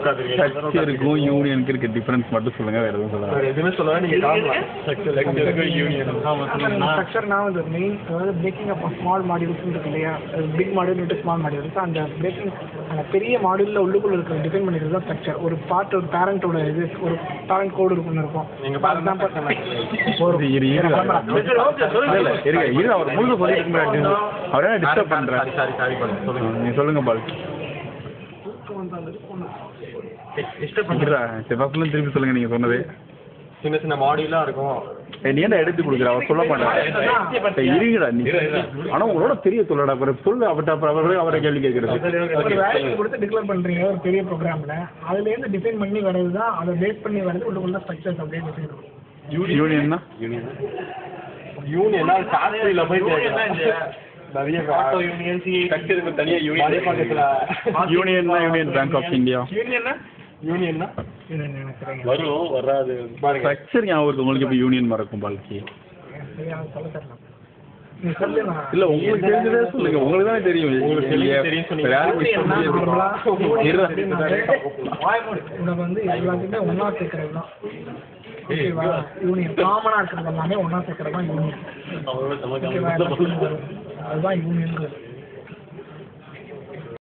ஸ்ட்ரக்சருக்கும் யூனியனுக்கு இருக்க டிஃபரன்ஸ் மட்டும் சொல்லுங்க, வேற எதுவும் சொல்லுங்க. எதுவுமே சொல்லுங்க, நீங்க ஸ்ட்ரக்சருக்கும் யூனியன். ஸ்ட்ரக்சர்னா வந்து மெயின் அதாவது பிரேக்கிங் அப் ஸ்மால் மாடியூல்ஸ் இருக்கு இல்லையா, big module into small modules. அந்த பிரேக்கிங் அந்த பெரிய மாடியூலில் உள்ளுக்குள்ள இருக்க டிஃபைன் பண்ணிக்கிறது தான் ஸ்ட்ரக்சர். ஒரு பார்ட் ஒரு பேரண்டோட இது ஒரு பேரண்ட் கோடு இருக்குன்னு இருக்கும். ஃபார் எக்ஸாம்பிள் அவர் முழுக்க சொல்லிட்டு அவரே டிஸ்டர்ப் பண்றாரு. நீங்க சொல்லுங்க பால். திருப்பி சொல்லுங்க நீங்க சொன்னது. சின்ன சின்ன மாடியூலா இருக்கும். நீ என்ன எடுத்து கொடுக்குற, அவர் சொல்ல மாட்டாரு. இருங்கடா நீ, ஆனா உங்களோட பெரிய சொல்லடா சொல்லு. அவரை கேள்வி கேட்கறது ஒரு வேல்யூ கொடுத்து டிக்ளேர் பண்றீங்க ஒரு பெரிய ப்ரோக்ராம்ல, அதுல இருந்து டிஃபைன் பண்ணி வரதுதான், அதை பேஸ் பண்ணி வரது உள்ளுக்குள்ள ஸ்ட்ரக்சர்ஸ் அப்படியே டிஃபைன் பண்ணும். யூனியன்னா யூனியன்னா ஃபேக்டரியில போய் நிறைய ஆட்டோ யூனியன் ஸ்ட்ரக்சருக்கு தனியா யூனியன் யூனியன்னா யூனியன் பேங்க் ஆஃப் இந்தியா. யூனியன்னா வரும் வராது ஸ்ட்ரக்சர் ஞாபகம் உங்களுக்கு இப்போ யூனியன் மறக்கும் பால்கி. இல்ல உங்களுக்கு தெரிஞ்சதே சொல்லுங்க, உங்களுக்கு தானே தெரியும். உனக்கு வந்து எல்லாத்தையுமே ஒன்னா சேர்க்கறது தான் யூனியன். காமனா இருக்கிறது எல்லாமே ஒன்னா சேர்க்கறது தான் யூனியன். அதுதான் யூனியன்.